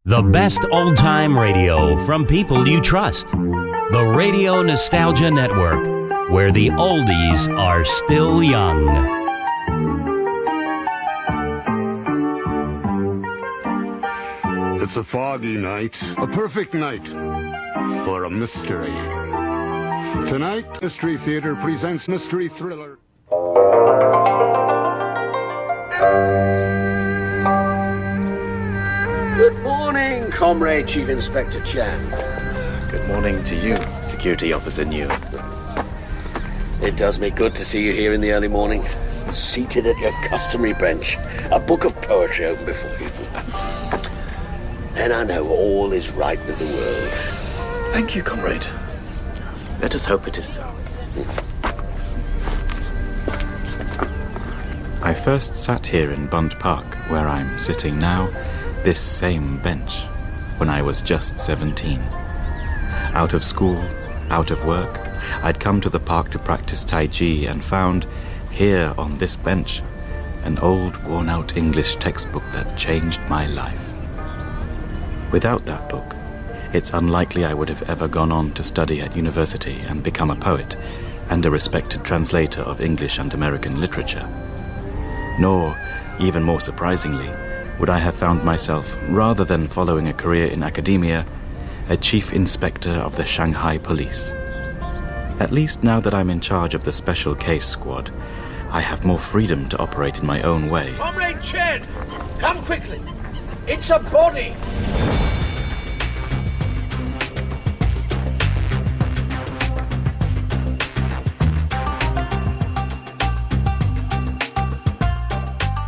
The best old-time radio from people you trust. The Radio Nostalgia Network, where the oldies are still young. It's a foggy night, a perfect night for a mystery. Tonight, Mystery Theater presents Mystery Thriller. Good morning, Comrade Chief Inspector Chen. Good morning to you, Security Officer New. It does me good to see you here in the early morning, seated at your customary bench, a book of poetry open before you. And I know all is right with the world. Thank you, Comrade. Let us hope it is so. I first sat here in Bund Park, where I'm sitting now, this same bench, when I was just 17. Out of school, out of work, I'd come to the park to practice Tai Chi and found, here on this bench, an old worn-out English textbook that changed my life. Without that book, it's unlikely I would have ever gone on to study at university and become a poet and a respected translator of English and American literature. Nor, even more surprisingly, would I have found myself, rather than following a career in academia, a chief inspector of the Shanghai police. At least now that I'm in charge of the special case squad, I have more freedom to operate in my own way. Comrade Chen, come quickly. It's a body.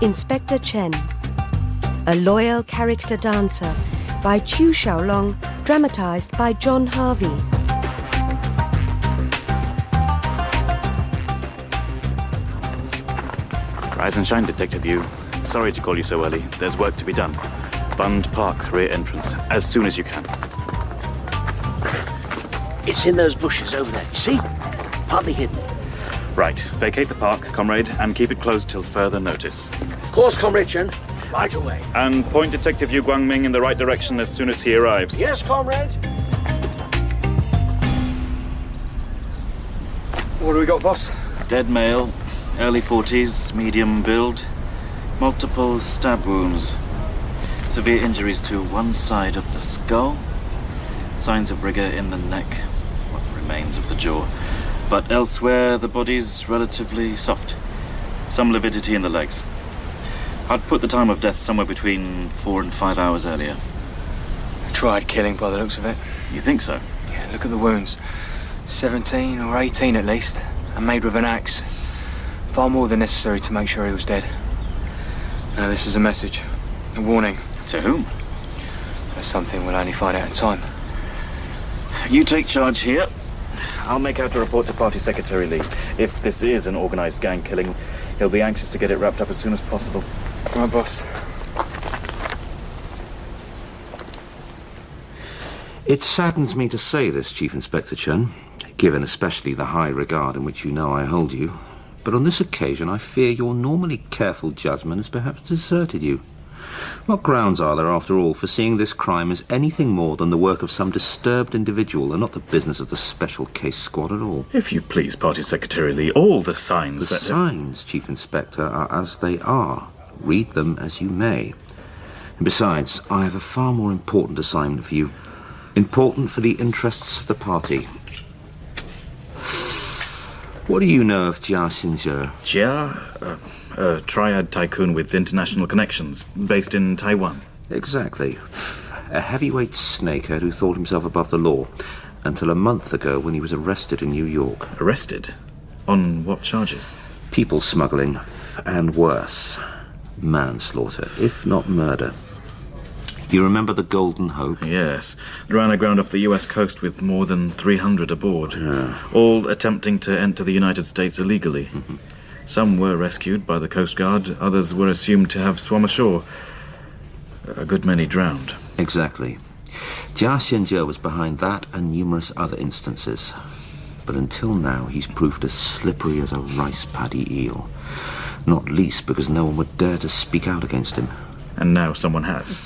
Inspector Chen, a loyal character dancer by Chu Xiaolong, dramatized by John Harvey. Rise and shine, Detective Yu. Sorry to call you so early. There's work to be done. Bund Park, rear entrance, as soon as you can. It's in those bushes over there, you see? Partly hidden. Right, vacate the park, comrade, and keep it closed till further notice. Of course, Comrade Chen. Right away. And point Detective Yu Guangming in the right direction as soon as he arrives. Yes, Comrade. What do we got, boss? Dead male, early 40s, medium build, multiple stab wounds, severe injuries to one side of the skull, signs of rigor in the neck, what remains of the jaw, but elsewhere the body's relatively soft, some lividity in the legs. I'd put the time of death somewhere between 4 and 5 hours earlier. Tried killing by the looks of it. You think so? Yeah, look at the wounds. 17 or 18 at least, and made with an axe. Far more than necessary to make sure he was dead. Now this is a message, a warning. To whom? There's something we'll only find out in time. You take charge here. I'll make out a report to Party Secretary Lee. If this is an organized gang killing, he'll be anxious to get it wrapped up as soon as possible. Right, boss. It saddens me to say this, Chief Inspector Chen, given especially the high regard in which you know I hold you. But on this occasion, I fear your normally careful judgment has perhaps deserted you. What grounds are there, after all, for seeing this crime as anything more than the work of some disturbed individual and not the business of the Special Case Squad at all? If you please, Party Secretary Lee, all the signs The signs, Chief Inspector, are as they are. Read them as you may. And besides, I have a far more important assignment for you. Important for the interests of the party. What do you know of Jia Xinjie? Jia? A triad tycoon with international connections, based in Taiwan. Exactly. A heavyweight snakehead who thought himself above the law, until a month ago when he was arrested in New York. Arrested? On what charges? People smuggling, and worse, manslaughter, if not murder. Do you remember the Golden Hope? Yes. Ran aground off the US coast with more than 300 aboard, all attempting to enter the United States illegally. Mm-hmm. Some were rescued by the Coast Guard, others were assumed to have swum ashore. A good many drowned. Exactly. Jia Xinjie was behind that and numerous other instances. But until now, he's proved as slippery as a rice paddy eel. Not least because no one would dare to speak out against him. And now someone has.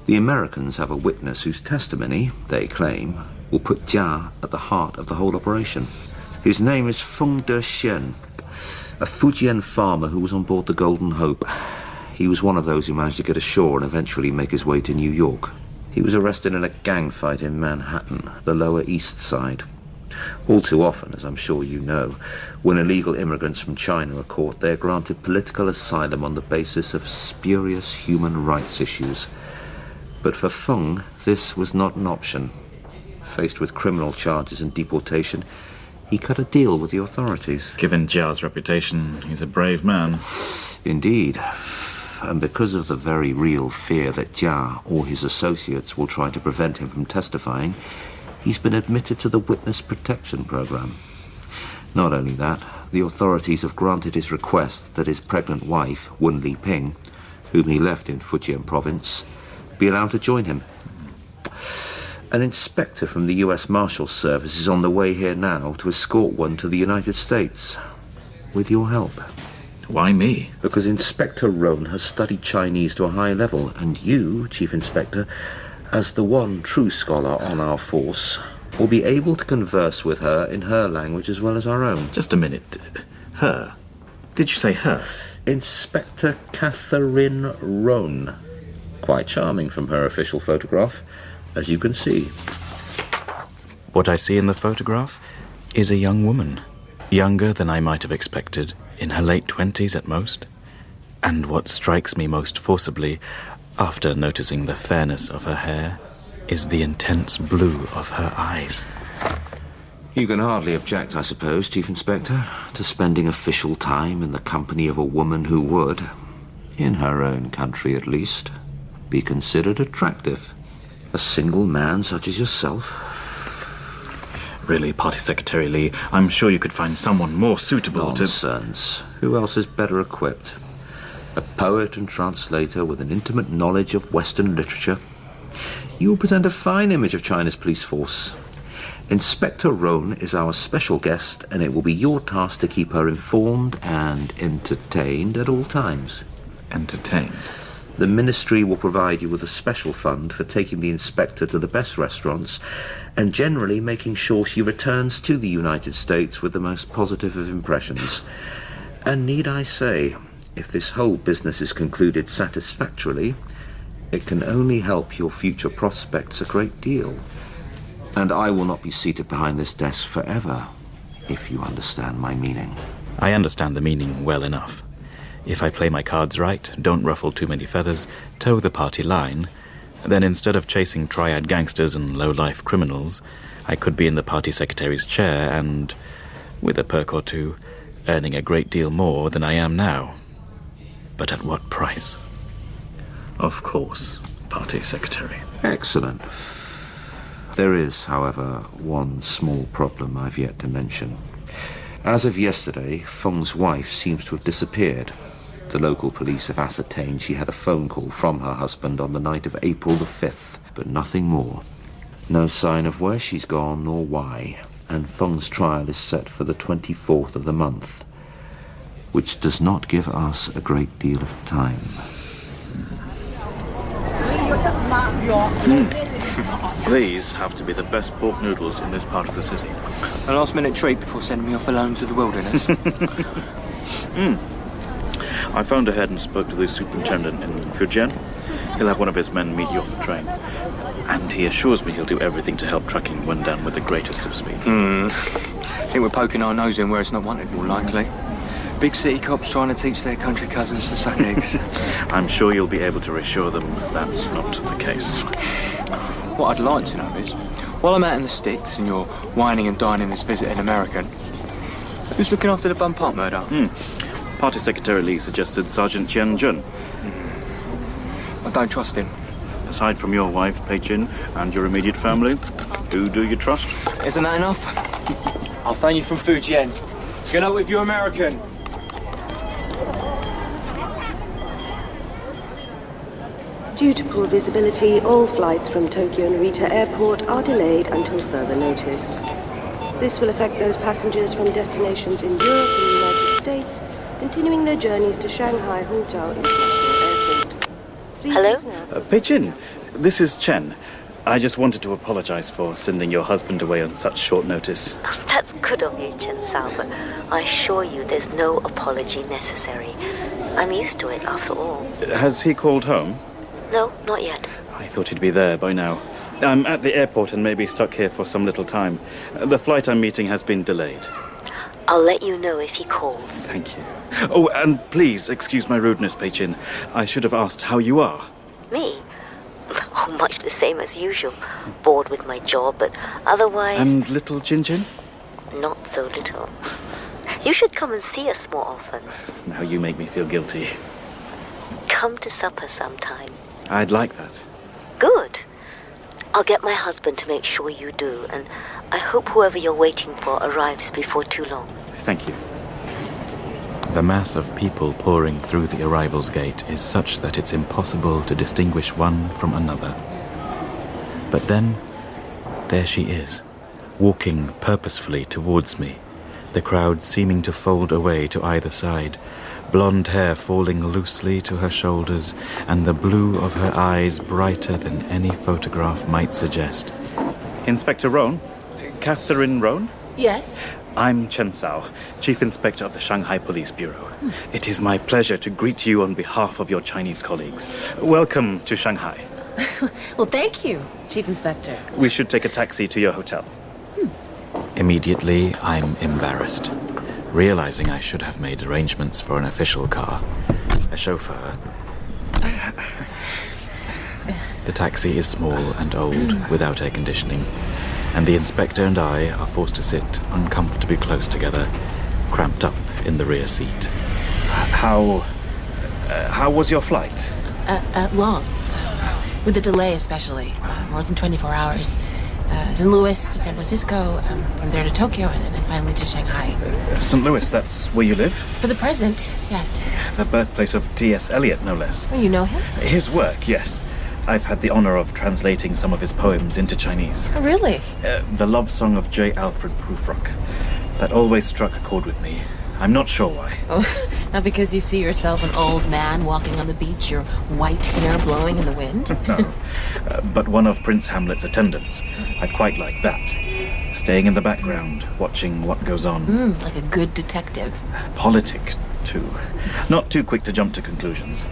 The Americans have a witness whose testimony, they claim, will put Jia at the heart of the whole operation. His name is Feng Dexian, a Fujian farmer who was on board the Golden Hope. He was one of those who managed to get ashore and eventually make his way to New York. He was arrested in a gang fight in Manhattan, the Lower East Side. All too often, as I'm sure you know, when illegal immigrants from China are caught, they are granted political asylum on the basis of spurious human rights issues. But for Feng, this was not an option. Faced with criminal charges and deportation, he cut a deal with the authorities. Given Jia's reputation, he's a brave man. Indeed. And because of the very real fear that Jia or his associates will try to prevent him from testifying, he's been admitted to the Witness Protection Program. Not only that, the authorities have granted his request that his pregnant wife, Wen Liping, whom he left in Fujian province, be allowed to join him. An inspector from the U.S. Marshals Service is on the way here now to escort one to the United States. With your help. Why me? Because Inspector Rohn has studied Chinese to a high level, and you, Chief Inspector, as the one true scholar on our force, will be able to converse with her in her language as well as our own. Just a minute. Her? Did you say her? Inspector Catherine Rohn. Quite charming from her official photograph, as you can see. What I see in the photograph is a young woman, younger than I might have expected, in her late 20s at most. And what strikes me most forcibly, after noticing the fairness of her hair, is the intense blue of her eyes. You can hardly object, I suppose, Chief Inspector, to spending official time in the company of a woman who would, in her own country at least, be considered attractive. A single man such as yourself. Really, Party Secretary Lee, I'm sure you could find someone more suitable to... Nonsense. Who else is better equipped? A poet and translator with an intimate knowledge of Western literature. You will present a fine image of China's police force. Inspector Rohn is our special guest, and it will be your task to keep her informed and entertained at all times. Entertained? The Ministry will provide you with a special fund for taking the inspector to the best restaurants and generally making sure she returns to the United States with the most positive of impressions. And need I say, if this whole business is concluded satisfactorily, it can only help your future prospects a great deal. And I will not be seated behind this desk forever, if you understand my meaning. I understand the meaning well enough. If I play my cards right, don't ruffle too many feathers, toe the party line, then instead of chasing triad gangsters and low-life criminals, I could be in the party secretary's chair and, with a perk or two, earning a great deal more than I am now. But at what price? Of course, party secretary. Excellent. There is, however, one small problem I've yet to mention. As of yesterday, Feng's wife seems to have disappeared. The local police have ascertained she had a phone call from her husband on the night of April the 5th, but nothing more. No sign of where she's gone or why, and Feng's trial is set for the 24th of the month, which does not give us a great deal of time. These have to be the best pork noodles in this part of the city. A last-minute treat before sending me off alone to the wilderness. I phoned ahead and spoke to the superintendent in Fujian. He'll have one of his men meet you off the train. And he assures me he'll do everything to help tracking one down with the greatest of speed. I think we're poking our nose in where it's not wanted, more likely. Big city cops trying to teach their country cousins to suck eggs. I'm sure you'll be able to reassure them that's not the case. What I'd like to know is, while I'm out in the sticks and you're whining and dining this visiting American, who's looking after the Bun Park murder? Party Secretary Lee suggested Sergeant Chen. I don't trust him. Aside from your wife, Pei Chin, and your immediate family, who do you trust? Isn't that enough? I'll phone you from Fujian. Good luck with your American. Due to poor visibility, all flights from Tokyo Narita Airport are delayed until further notice. This will affect those passengers from destinations in Europe and the United States, continuing their journeys to Shanghai Huzhou International Airport. Please Hello? listen out. Pei Chin, This is Chen. I just wanted to apologize for sending your husband away on such short notice. That's good of you, Chen Sao, but I assure you there's no apology necessary. I'm used to it, after all. Has he called home? No, not yet. I thought he'd be there by now. I'm at the airport and may be stuck here for some little time. The flight I'm meeting has been delayed. I'll let you know if he calls. Thank you. Oh, and please excuse my rudeness, Pei Chin. I should have asked how you are. Me? Oh, much the same as usual. Bored with my job, but otherwise... And little Chin Chin? Not so little. You should come and see us more often. Now you make me feel guilty. Come to supper sometime. I'd like that. Good. I'll get my husband to make sure you do, and I hope whoever you're waiting for arrives before too long. Thank you. The mass of people pouring through the arrivals gate is such that it's impossible to distinguish one from another. But then, there she is, walking purposefully towards me, the crowd seeming to fold away to either side, blonde hair falling loosely to her shoulders, and the blue of her eyes brighter than any photograph might suggest. Inspector Roan? Catherine Roan? Yes? I'm Chen Sao, Chief Inspector of the Shanghai Police Bureau. It is my pleasure to greet you on behalf of your Chinese colleagues. Welcome to Shanghai. Well, thank you, Chief Inspector. We should take a taxi to your hotel. Immediately, I'm embarrassed, realizing I should have made arrangements for an official car, a chauffeur. The taxi is small and old, without air conditioning, and the inspector and I are forced to sit uncomfortably close together, cramped up in the rear seat. How was your flight? Long. With the delay especially. More than 24 hours. St. Louis to San Francisco, from there to Tokyo, and then finally to Shanghai. St. Louis, that's where you live? For the present, yes. The birthplace of T.S. Eliot, no less. Oh, you know him? His work, yes. I've had the honor of translating some of his poems into Chinese. Oh, really? The love song of J. Alfred Prufrock. That always struck a chord with me. I'm not sure why. Oh, not because you see yourself an old man walking on the beach, your white hair blowing in the wind? No, but one of Prince Hamlet's attendants. I quite like that. Staying in the background, watching what goes on. Like a good detective. Politic, too. Not too quick to jump to conclusions.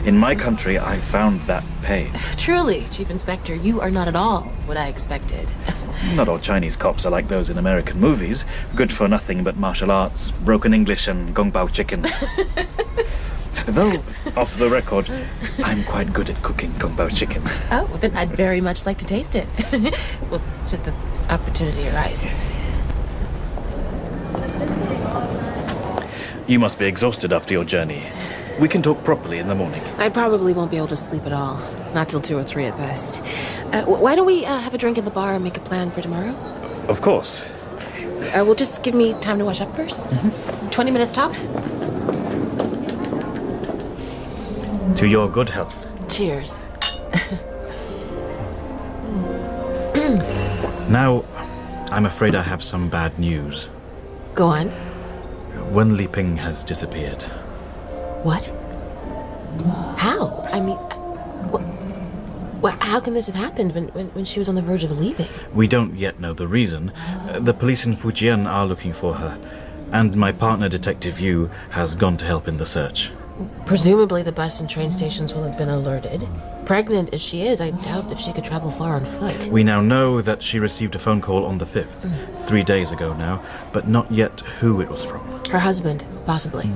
In my country, I found that pays. Truly, Chief Inspector, you are not at all what I expected. Not all Chinese cops are like those in American movies. Good for nothing but martial arts, broken English, and gong bao chicken. Though, off the record, I'm quite good at cooking gong bao chicken. Oh, well, then I'd very much like to taste it. Well, should the opportunity arise. You must be exhausted after your journey. We can talk properly in the morning. I probably won't be able to sleep at all. Not till 2 or 3 at best. Why don't we have a drink in the bar and make a plan for tomorrow? Of course. Well, just give me time to wash up first. 20 minutes tops? To your good health. Cheers. Now, I'm afraid I have some bad news. Go on. Wen Liping has disappeared. What? How? I mean, how can this have happened when she was on the verge of leaving? We don't yet know the reason. The police in Fujian are looking for her, and my partner, Detective Yu, has gone to help in the search. Presumably the bus and train stations will have been alerted. Pregnant as she is, I doubt if she could travel far on foot. We now know that she received a phone call on the 5th, 3 days ago now, but not yet who it was from. Her husband, possibly.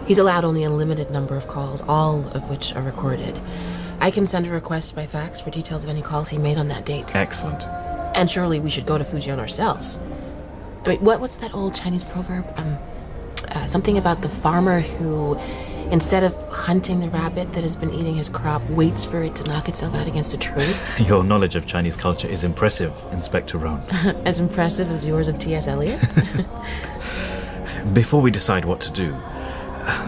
He's allowed only a limited number of calls, all of which are recorded. I can send a request by fax for details of any calls he made on that date. Excellent. And surely we should go to Fujian ourselves. I mean, what's that old Chinese proverb? Something about the farmer who, instead of hunting the rabbit that has been eating his crop, waits for it to knock itself out against a tree. Your knowledge of Chinese culture is impressive, Inspector Roan. As impressive as yours of T.S. Eliot? Before we decide what to do,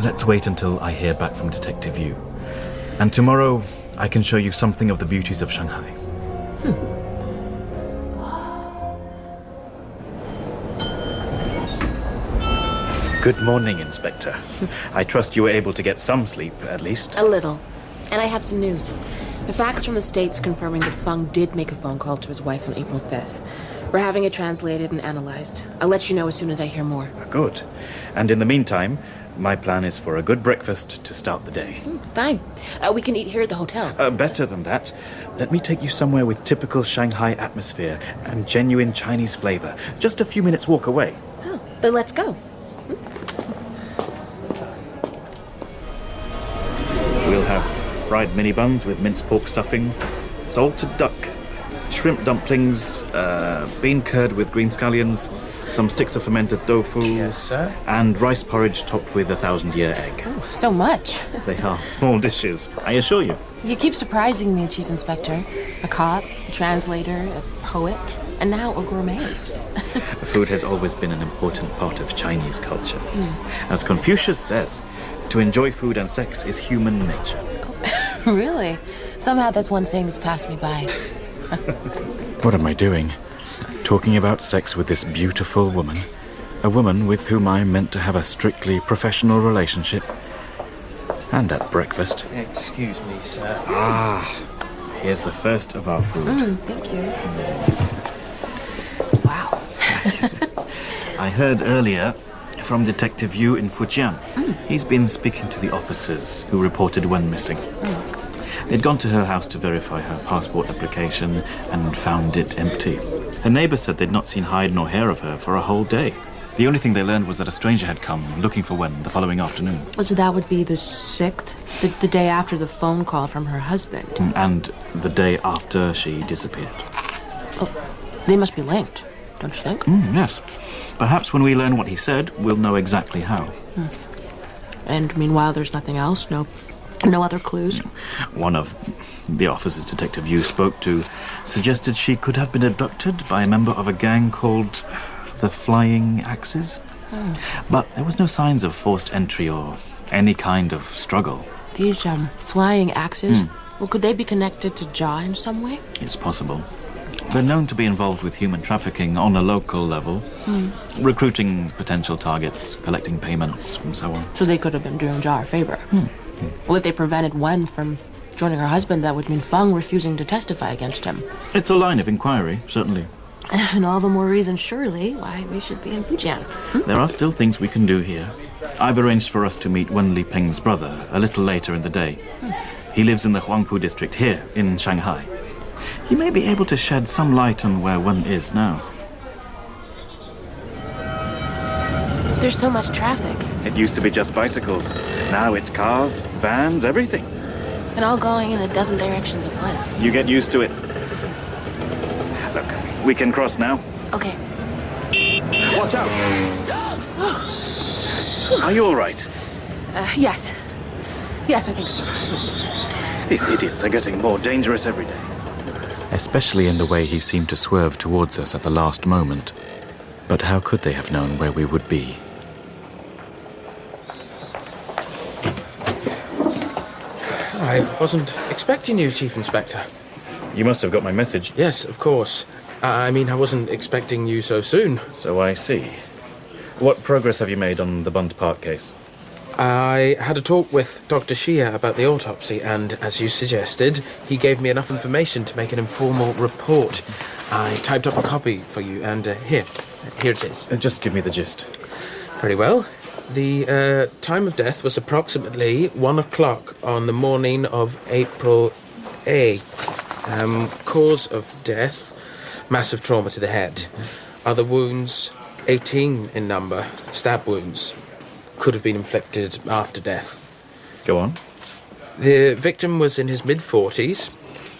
let's wait until I hear back from Detective Yu. And tomorrow, I can show you something of the beauties of Shanghai. Good morning, Inspector. I trust you were able to get some sleep, at least. A little. And I have some news. The facts from the States confirming that Feng did make a phone call to his wife on April 5th. We're having it translated and analyzed. I'll let you know as soon as I hear more. Good. And in the meantime, my plan is for a good breakfast to start the day. Fine. We can eat here at the hotel. Better than that. Let me take you somewhere with typical Shanghai atmosphere and genuine Chinese flavor. Just a few minutes walk away. Oh, then let's go. We'll have fried mini buns with minced pork stuffing, salted duck, shrimp dumplings, bean curd with green scallions, some sticks of fermented tofu, Yes, sir. and rice porridge topped with a 1,000-year egg. Oh, so much. They are small dishes, I assure you. You keep surprising me, Chief Inspector. A cop, a translator, a poet, and now a gourmet. Food has always been an important part of Chinese culture. As Confucius says, to enjoy food and sex is human nature. Really? Somehow that's one saying that's passed me by. What am I doing? Talking about sex with this beautiful woman. A woman with whom I meant to have a strictly professional relationship. And at breakfast. Excuse me, sir. Here's the first of our food. Thank you. Wow. I heard earlier from Detective Yu in Fujian. He's been speaking to the officers who reported Wen missing. They'd gone to her house to verify her passport application and found it empty. Her neighbor said they'd not seen hide nor hair of her for a whole day. The only thing they learned was that a stranger had come looking for Wen the following afternoon. So that would be the 6th, the day after the phone call from her husband. And the day after she disappeared. Oh, they must be linked, don't you think? Yes. Perhaps when we learn what he said, we'll know exactly how. And meanwhile, there's nothing else? No other clues? One of the officers Detective Yu spoke to suggested she could have been abducted by a member of a gang called the Flying Axes. But there was no signs of forced entry or any kind of struggle. These flying axes? Well, could they be connected to Jia in some way? It's possible. They're known to be involved with human trafficking on a local level, recruiting potential targets, collecting payments, and so on. So they could have been doing Jia a favor. Well, if they prevented Wen from joining her husband, that would mean Feng refusing to testify against him. It's a line of inquiry, certainly. And all the more reason, surely, why we should be in Fujian. There are still things we can do here. I've arranged for us to meet Wen Liping's brother a little later in the day. He lives in the Huangpu district here, in Shanghai. He may be able to shed some light on where Wen is now. There's so much traffic. It used to be just bicycles. Now it's cars, vans, everything. And all going in a dozen directions at once. You get used to it. Look, we can cross now. Okay. Watch out! Are you all right? Yes. Yes, I think so. These idiots are getting more dangerous every day. Especially in the way he seemed to swerve towards us at the last moment. But how could they have known where we would be? I wasn't expecting you, Chief Inspector. You must have got my message. Yes, of course. I mean, I wasn't expecting you so soon. So I see. What progress have you made on the Bund Park case? I had a talk with Dr. Xia about the autopsy, and as you suggested, he gave me enough information to make an informal report. I typed up a copy for you, and here it is. Just give me the gist. Very well. The time of death was approximately 1 o'clock on the morning of April 8th. Cause of death, massive trauma to the head. Other wounds, 18 in number, stab wounds. Could have been inflicted after death. Go on. The victim was in his mid-40s,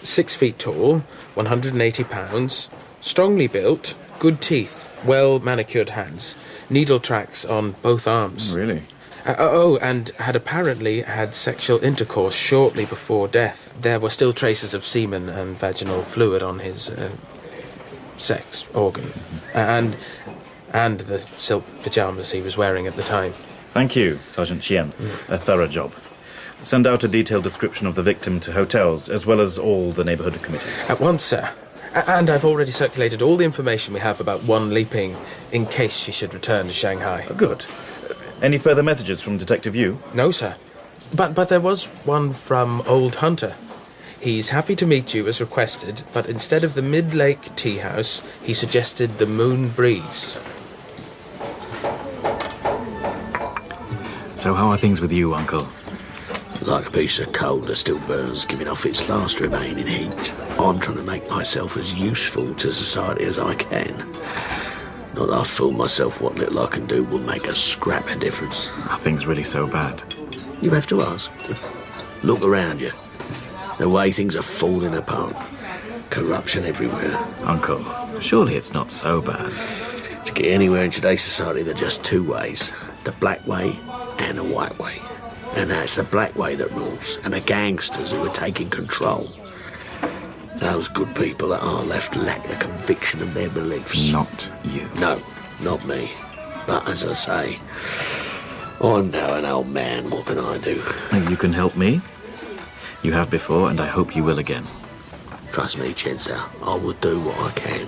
6 feet tall, 180 pounds, strongly built, good teeth, well-manicured hands, needle tracks on both arms. Really? And had apparently had sexual intercourse shortly before death. There were still traces of semen and vaginal fluid on his sex organ. And the silk pyjamas he was wearing at the time. Thank you, Sergeant Chen. A thorough job. Send out a detailed description of the victim to hotels, as well as all the neighborhood committees. At once, sir. And I've already circulated all the information we have about Wen Liping, in case she should return to Shanghai. Good. Any further messages from Detective Yu? No, sir. But there was one from Old Hunter. He's happy to meet you as requested, but instead of the Mid-Lake Tea House, he suggested the Moon Breeze. So how are things with you, Uncle? Like a piece of coal that still burns, giving off its last remaining heat. I'm trying to make myself as useful to society as I can. Not that I fool myself what little I can do will make a scrap of difference. Are things really so bad? You have to ask. Look around you. The way things are falling apart. Corruption everywhere. Uncle, surely it's not so bad. To get anywhere in today's society, there are just two ways. The black way and the white way. And that's the black way that rules, and the gangsters who are taking control. Those good people that are left lack the conviction of their beliefs. Not you. No, not me. But as I say, I'm now an old man. What can I do? You can help me. You have before, and I hope you will again. Trust me, Chen, I will do what I can.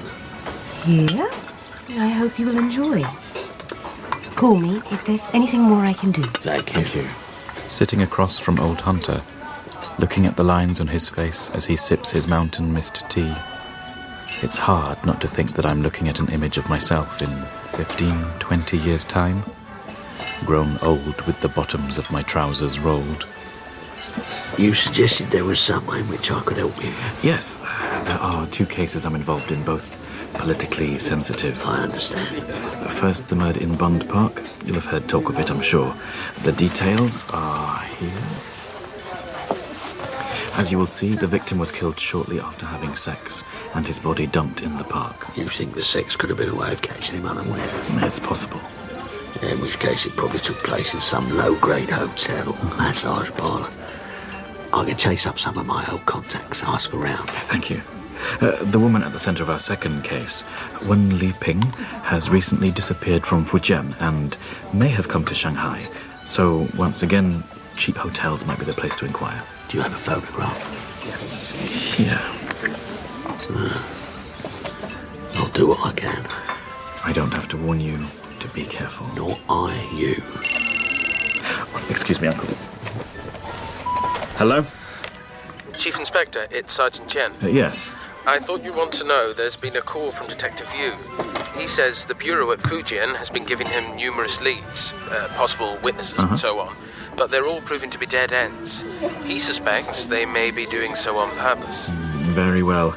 Yeah? I hope you will enjoy. Call me if there's anything more I can do. Thank you. Thank you. Sitting across from old Hunter, looking at the lines on his face as he sips his mountain mist tea. It's hard not to think that I'm looking at an image of myself in 15, 20 years' time, grown old with the bottoms of my trousers rolled. You suggested there was some way in which I could help you. Yes, there are 2 cases I'm involved in, both politically sensitive. I understand. First, the murder in Bund Park. You'll have heard talk of it, I'm sure. The details are here. As you will see, the victim was killed shortly after having sex, and his body dumped in the park. You think the sex could have been a way of catching him unawares? It's possible. In which case it probably took place in some low-grade hotel or massage parlour. I can chase up some of my old contacts, ask around. Thank you. The woman at the centre of our second case, Wen Li Ping, has recently disappeared from Fujian and may have come to Shanghai. So, once again, cheap hotels might be the place to inquire. Do you have a photograph? Yes. Here. I'll do what I can. I don't have to warn you to be careful. Nor I you. Excuse me, Uncle. Hello? Chief Inspector, it's Sergeant Chen. Yes. I thought you'd want to know there's been a call from Detective Yu. He says the Bureau at Fujian has been giving him numerous leads, possible witnesses and so on, but they're all proving to be dead ends. He suspects they may be doing so on purpose. Very well.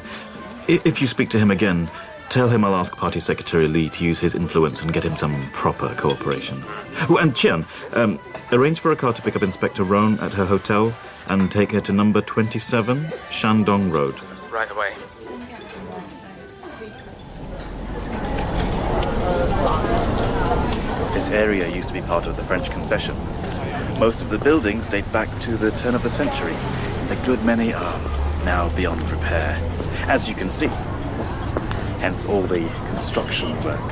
If you speak to him again, tell him I'll ask Party Secretary Li to use his influence and get him some proper cooperation. Oh, and Chen, arrange for a car to pick up Inspector Roan at her hotel and take her to number 27, Shandong Road. Right away. This area used to be part of the French concession. Most of the buildings date back to the turn of the century. A good many are now beyond repair, as you can see. Hence all the construction work.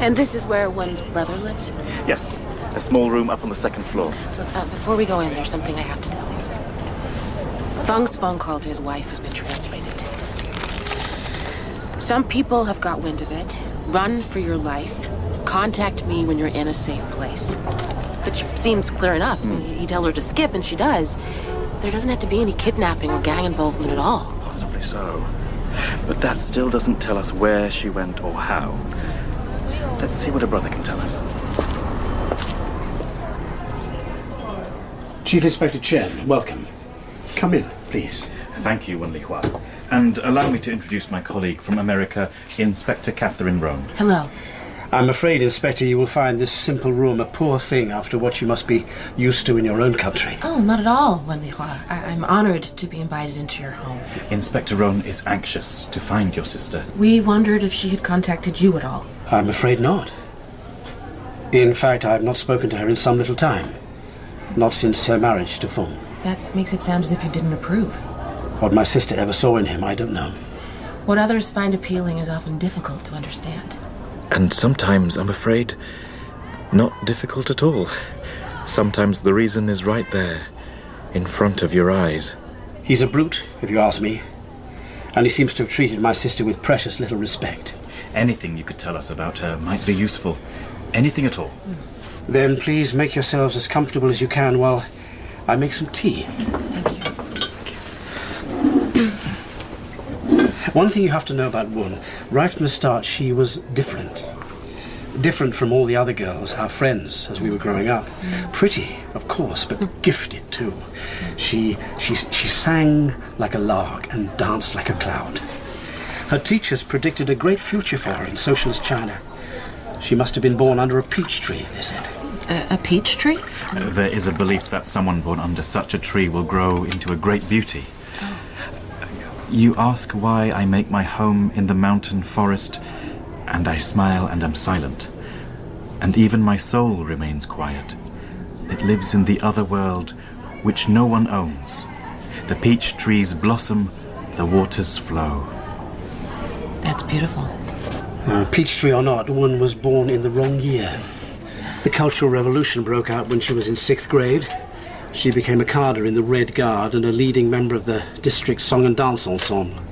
And this is where one's brother lives? Yes, a small room up on the second floor. Before we go in, there's something I have to tell you. Feng's phone call to his wife has been translated. Some people have got wind of it. Run for your life. Contact me when you're in a safe place. Which seems clear enough. He tells her to skip, and she does. There doesn't have to be any kidnapping or gang involvement at all. Possibly so. But that still doesn't tell us where she went or how. Let's see what her brother can tell us. Chief Inspector Chen, welcome. Come in, please. Thank you, Wen Lihua. And allow me to introduce my colleague from America, Inspector Catherine Roan. Hello. I'm afraid, Inspector, you will find this simple room a poor thing after what you must be used to in your own country. Oh, not at all, Wen Lihua. I'm honored to be invited into your home. Inspector Roan is anxious to find your sister. We wondered if she had contacted you at all. I'm afraid not. In fact, I have not spoken to her in some little time. Not since her marriage to Feng. That makes it sound as if you didn't approve. What my sister ever saw in him, I don't know. What others find appealing is often difficult to understand. And sometimes, I'm afraid, not difficult at all. Sometimes the reason is right there, in front of your eyes. He's a brute, if you ask me. And he seems to have treated my sister with precious little respect. Anything you could tell us about her might be useful. Anything at all. Then please make yourselves as comfortable as you can while I make some tea. Thank you. One thing you have to know about Wun, right from the start, she was different. Different from all the other girls, our friends, as we were growing up. Pretty, of course, but gifted too. She sang like a lark and danced like a cloud. Her teachers predicted a great future for her in socialist China. She must have been born under a peach tree, they said. A peach tree? There is a belief that someone born under such a tree will grow into a great beauty. Oh. You ask why I make my home in the mountain forest, and I smile and am silent. And even my soul remains quiet. It lives in the other world, which no one owns. The peach trees blossom, the waters flow. That's beautiful. Peach tree or not, Wun was born in the wrong year. The Cultural Revolution broke out when she was in 6th grade. She became a cadre in the Red Guard and a leading member of the district song and dance ensemble.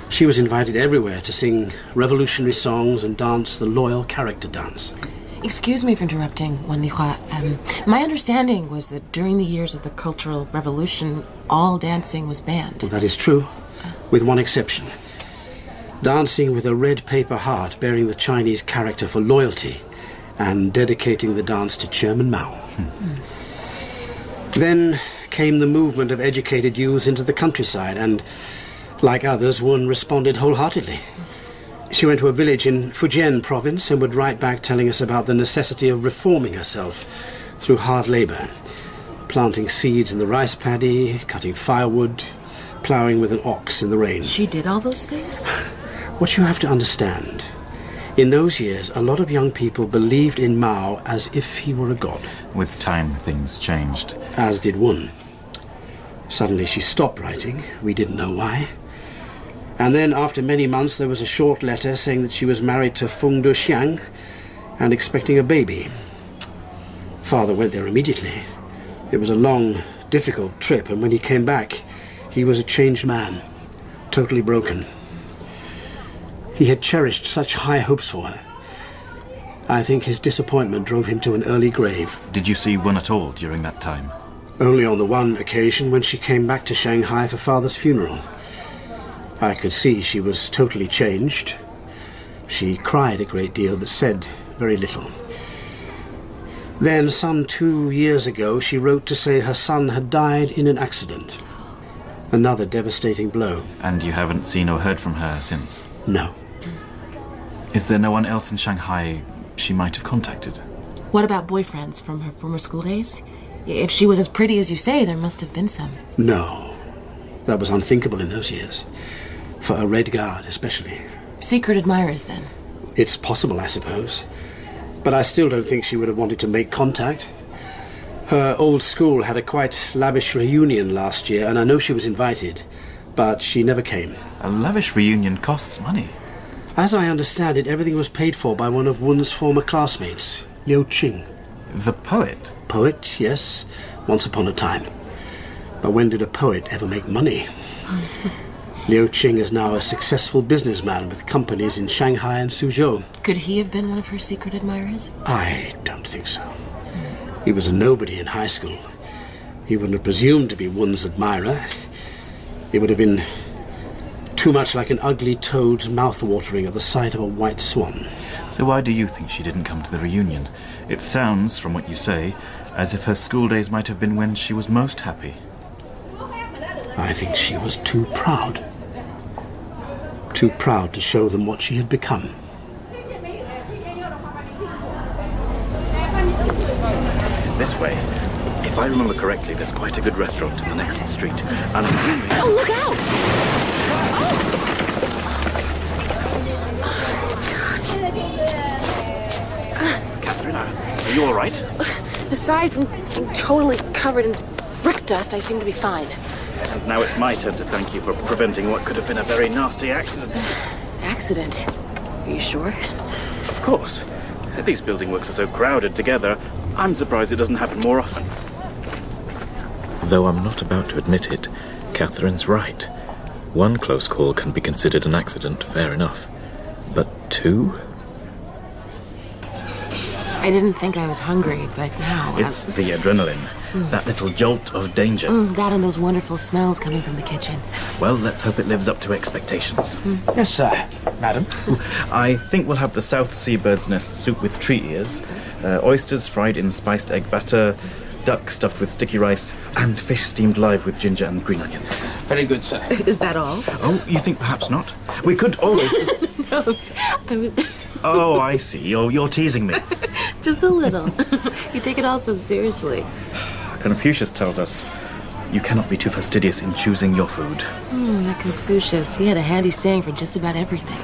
She was invited everywhere to sing revolutionary songs and dance the loyal character dance. Excuse me for interrupting, Wan Lihua. My understanding was that during the years of the Cultural Revolution, all dancing was banned. Well, that is true, with one exception. Dancing with a red paper heart bearing the Chinese character for loyalty and dedicating the dance to Chairman Mao. Then came the movement of educated youths into the countryside, and like others, Wun responded wholeheartedly. She went to a village in Fujian province and would write back telling us about the necessity of reforming herself through hard labor, planting seeds in the rice paddy, cutting firewood, ploughing with an ox in the rain. She did all those things? What you have to understand, in those years, a lot of young people believed in Mao as if he were a god. With time, things changed. As did Wun. Suddenly she stopped writing. We didn't know why. And then, after many months, there was a short letter saying that she was married to Feng Duxiang and expecting a baby. Father went there immediately. It was a long, difficult trip, and when he came back, he was a changed man, totally broken. He had cherished such high hopes for her. I think his disappointment drove him to an early grave. Did you see Wun at all during that time? Only on the one occasion when she came back to Shanghai for Father's funeral. I could see she was totally changed. She cried a great deal, but said very little. Then, some 2 years ago, she wrote to say her son had died in an accident. Another devastating blow. And you haven't seen or heard from her since? No. Is there no one else in Shanghai she might have contacted? What about boyfriends from her former school days? If she was as pretty as you say, there must have been some. No. That was unthinkable in those years. For a Red Guard, especially. Secret admirers, then? It's possible, I suppose. But I still don't think she would have wanted to make contact. Her old school had a quite lavish reunion last year, and I know she was invited, but she never came. A lavish reunion costs money. As I understand it, everything was paid for by one of Wun's former classmates, Liu Qing. The poet? Poet, yes, once upon a time. But when did a poet ever make money? Liu Qing is now a successful businessman with companies in Shanghai and Suzhou. Could he have been one of her secret admirers? I don't think so. He was a nobody in high school. He wouldn't have presumed to be Wun's admirer. He would have been too much like an ugly toad's mouth-watering at the sight of a white swan. So why do you think she didn't come to the reunion? It sounds, from what you say, as if her school days might have been when she was most happy. I think she was too proud. Too proud to show them what she had become. This way. If I remember correctly, there's quite a good restaurant in the next street. And assuming... Oh, look out! Catherine, are you all right? Aside from being totally covered in brick dust, I seem to be fine. And now it's my turn to thank you for preventing what could have been a very nasty accident. Accident? Are you sure? Of course. These building works are so crowded together, I'm surprised it doesn't happen more often. Though I'm not about to admit it, Catherine's right. One close call can be considered an accident, fair enough. But two? I didn't think I was hungry, but now... It's the adrenaline. That little jolt of danger. That and those wonderful smells coming from the kitchen. Well, let's hope it lives up to expectations. Yes, sir. Madam. I think we'll have the South Sea bird's nest soup with tree ears, oysters fried in spiced egg batter, duck stuffed with sticky rice, and fish steamed live with ginger and green onions. Very good, sir. Is that all? Oh, you think perhaps not? We could always... No, I mean... Oh, I see. You're teasing me. Just a little. You take it all so seriously. Confucius tells us you cannot be too fastidious in choosing your food. That Confucius. He had a handy saying for just about everything.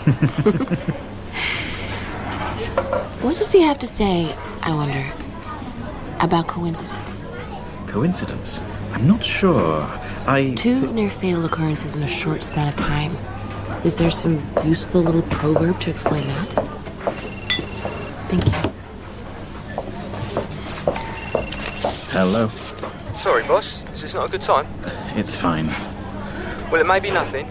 What does he have to say, I wonder, about coincidence? Coincidence? I'm not sure. Two near-fatal occurrences in a short span of time. Is there some useful little proverb to explain that? Thank you. Hello. Sorry, boss. Is this not a good time? It's fine. Well, it may be nothing,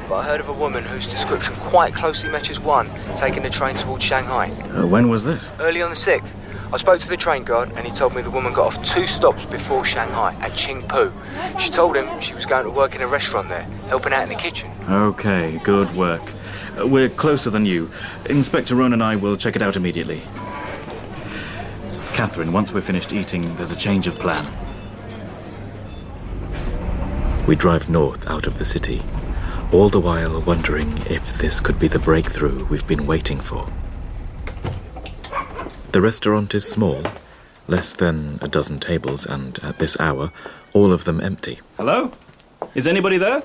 but I heard of a woman whose description quite closely matches one taking the train towards Shanghai. When was this? Early on the 6th. I spoke to the train guard and he told me the woman got off 2 stops before Shanghai at Qingpu. She told him she was going to work in a restaurant there, helping out in the kitchen. Okay, good work. We're closer than you. Inspector Roan and I will check it out immediately. Catherine, once we're finished eating, there's a change of plan. We drive north out of the city, all the while wondering if this could be the breakthrough we've been waiting for. The restaurant is small, less than a dozen tables, and at this hour, all of them empty. Hello? Is anybody there?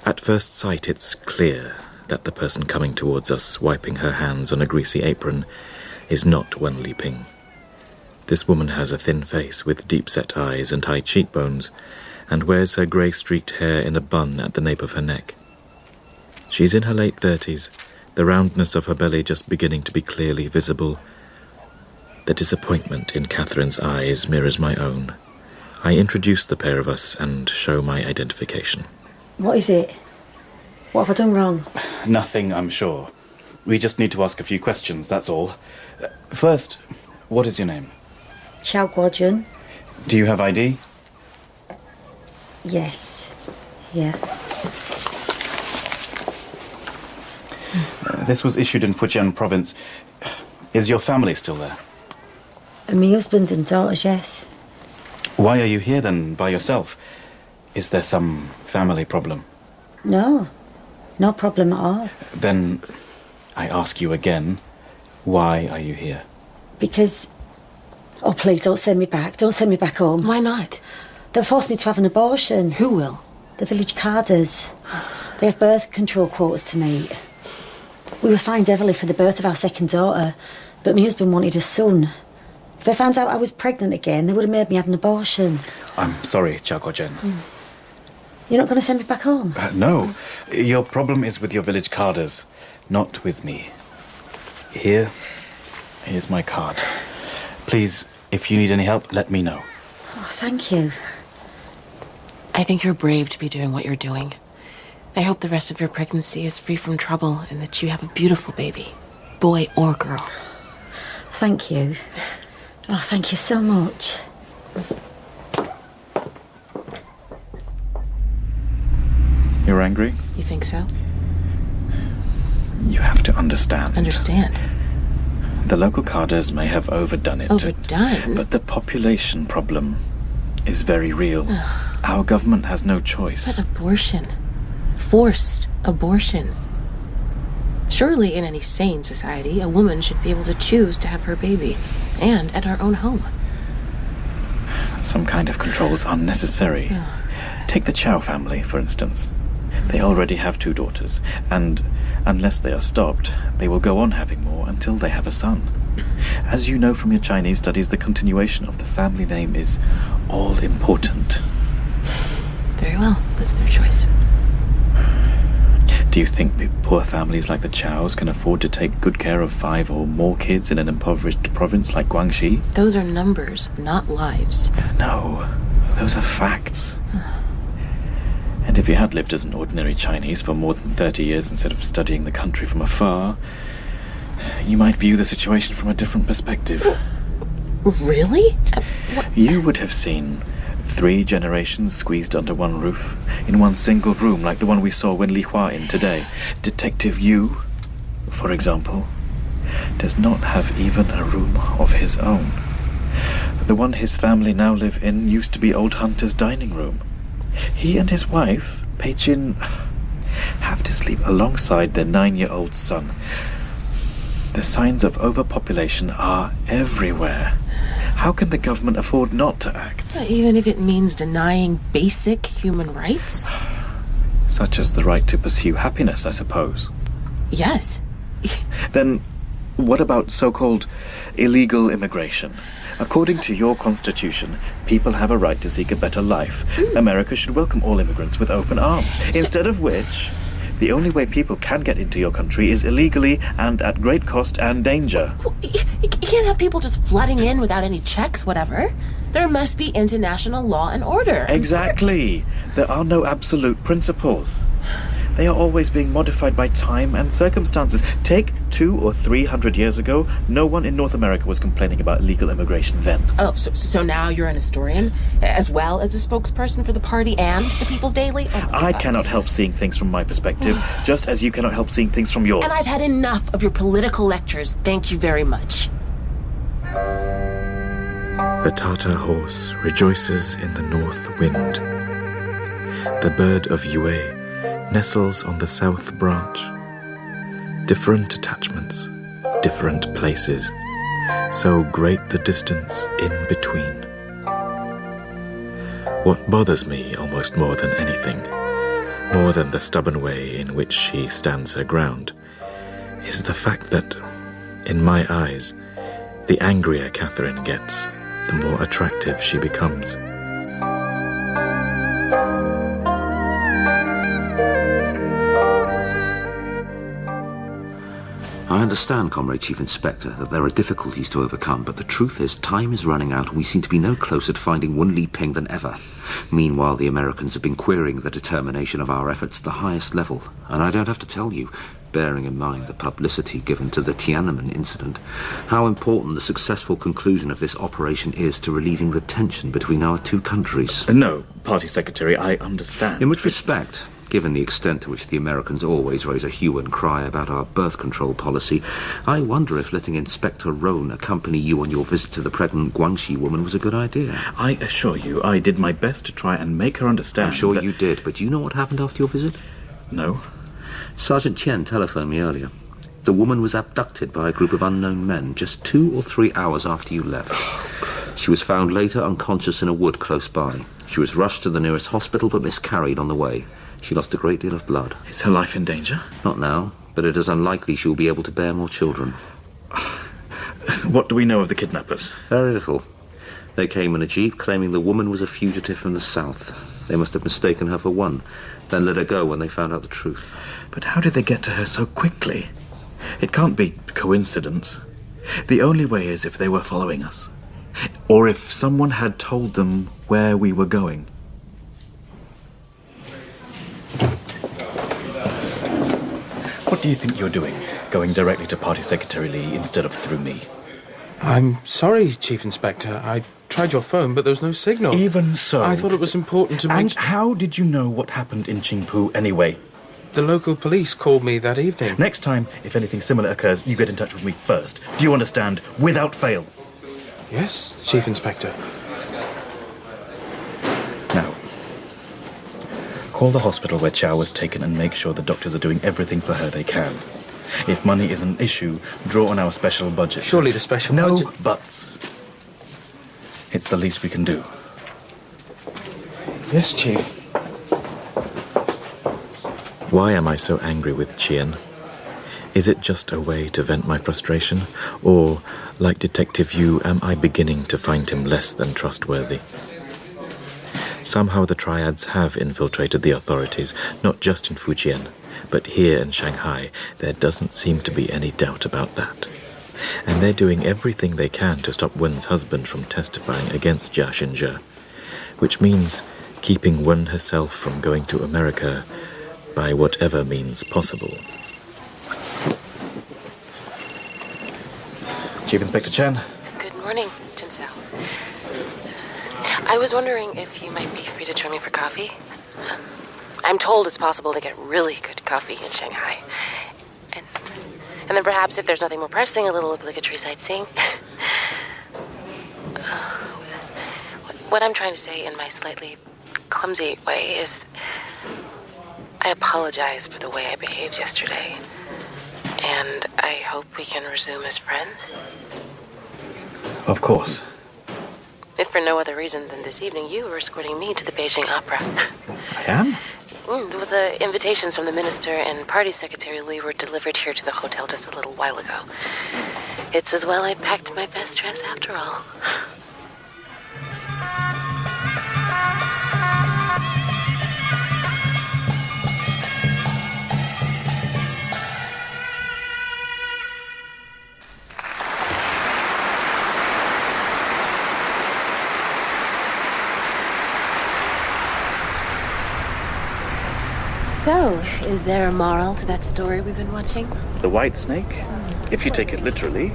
At first sight, it's clear that the person coming towards us, wiping her hands on a greasy apron, is not Wen Liping. This woman has a thin face with deep-set eyes and high cheekbones, and wears her grey-streaked hair in a bun at the nape of her neck. She's in her late 30s, the roundness of her belly just beginning to be clearly visible. The disappointment in Catherine's eyes mirrors my own. I introduce the pair of us and show my identification. What is it? What have I done wrong? Nothing, I'm sure. We just need to ask a few questions, that's all. First, what is your name? Chow Guojun? Do you have ID? Yes. Yeah. This was issued in Fujian province. Is your family still there? And my husband and daughters, yes. Why are you here then, by yourself? Is there some family problem? No. No problem at all. Then, I ask you again, why are you here? Because... Oh, please, don't send me back. Don't send me back home. Why not? They'll force me to have an abortion. Who will? The village carders. They have birth control quotas to meet. We were fined heavily for the birth of our second daughter, but my husband wanted a son. If they found out I was pregnant again, they would have made me have an abortion. I'm sorry, Chow Guojun. You're not going to send me back home? No. Your problem is with your village carders, not with me. Here's my card. Please, if you need any help, let me know. Oh, thank you. I think you're brave to be doing what you're doing. I hope the rest of your pregnancy is free from trouble and that you have a beautiful baby, boy or girl. Thank you. Oh, thank you so much. You're angry? You think so? You have to understand. Understand? The local carders may have overdone it. Overdone? But the population problem is very real. Our government has no choice. But abortion. Forced abortion. Surely in any sane society, a woman should be able to choose to have her baby, and at her own home. Some kind of controls are necessary. Take the Chow family, for instance. They already have 2 daughters, and unless they are stopped, they will go on having more until they have a son. As you know from your Chinese studies, the continuation of the family name is all important. Very well, that's their choice. Do you think poor families like the Chows can afford to take good care of 5 or more kids in an impoverished province like Guangxi? Those are numbers, not lives. No, those are facts. And if you had lived as an ordinary Chinese for more than 30 years instead of studying the country from afar, you might view the situation from a different perspective. Really? You would have seen 3 generations squeezed under one roof, in one single room like the one we saw when Li Hua in today. Detective Yu, for example, does not have even a room of his own. The one his family now live in used to be Old Hunter's dining room. He and his wife, Pei Chin, have to sleep alongside their 9-year-old son. The signs of overpopulation are everywhere. How can the government afford not to act? Even if it means denying basic human rights? Such as the right to pursue happiness, I suppose. Yes. Then what about so-called illegal immigration? According to your constitution, people have a right to seek a better life. America should welcome all immigrants with open arms. Instead of which, the only way people can get into your country is illegally and at great cost and danger. Well, you can't have people just flooding in without any checks, whatever. There must be international law and order. Exactly. There are no absolute principles. They are always being modified by time and circumstances. Take 200 or 300 years ago, no one in North America was complaining about illegal immigration then. Oh, so now you're an historian, as well as a spokesperson for the party and the People's Daily? Oh, I cannot help seeing things from my perspective, just as you cannot help seeing things from yours. And I've had enough of your political lectures. Thank you very much. The Tartar horse rejoices in the north wind. The bird of Yue nestles on the south branch. Different attachments, different places, so great the distance in between. What bothers me almost more than anything, more than the stubborn way in which she stands her ground, is the fact that, in my eyes, the angrier Catherine gets, the more attractive she becomes. I understand, Comrade Chief Inspector, that there are difficulties to overcome, but the truth is time is running out and we seem to be no closer to finding Wen Li Ping than ever. Meanwhile, the Americans have been querying the determination of our efforts at the highest level, and I don't have to tell you, bearing in mind the publicity given to the Tiananmen incident, how important the successful conclusion of this operation is to relieving the tension between our two countries. No, Party Secretary, I understand. In which respect, given the extent to which the Americans always raise a hue and cry about our birth control policy, I wonder if letting Inspector Roan accompany you on your visit to the pregnant Guangxi woman was a good idea. I assure you, I did my best to try and make her understand. I'm sure you did, but do you know what happened after your visit? No. Sergeant Chen telephoned me earlier. The woman was abducted by a group of unknown men just 2 or 3 hours after you left. She was found later unconscious in a wood close by. She was rushed to the nearest hospital but miscarried on the way. She lost a great deal of blood. Is her life in danger? Not now, but it is unlikely she will be able to bear more children. What do we know of the kidnappers? Very little. They came in a jeep claiming the woman was a fugitive from the south. They must have mistaken her for one, then let her go when they found out the truth. But how did they get to her so quickly? It can't be coincidence. The only way is if they were following us. Or if someone had told them where we were going. What do you think you're doing, going directly to Party Secretary Lee instead of through me? I'm sorry, Chief Inspector. I tried your phone, but there was no signal. Even so... I thought it was important to make... And how did you know what happened in Qingpu anyway? The local police called me that evening. Next time, if anything similar occurs, you get in touch with me first. Do you understand? Without fail. Yes, Chief Inspector. Now, call the hospital where Chow was taken and make sure the doctors are doing everything for her they can. If money is an issue, draw on our special budget. Surely the special budget... No buts. It's the least we can do. Yes, Chief. Why am I so angry with Chen? Is it just a way to vent my frustration? Or, like Detective Yu, am I beginning to find him less than trustworthy? Somehow the triads have infiltrated the authorities, not just in Fujian, but here in Shanghai. There doesn't seem to be any doubt about that. And they're doing everything they can to stop Wen's husband from testifying against Jia Xinzhe, which means keeping Wen herself from going to America by whatever means possible. Chief Inspector Chen. Good morning, Chen. I was wondering if you might be free to join me for coffee. I'm told it's possible to get really good coffee in Shanghai. And then perhaps, if there's nothing more pressing, a little obligatory sightseeing. What I'm trying to say in my slightly clumsy way is I apologize for the way I behaved yesterday. And I hope we can resume as friends. Of course. If for no other reason than this evening you were escorting me to the Beijing Opera. I am? The invitations from the minister and party secretary Li were delivered here to the hotel just a little while ago. It's as well I packed my best dress after all. So, is there a moral to that story we've been watching? The white snake? If you take it literally,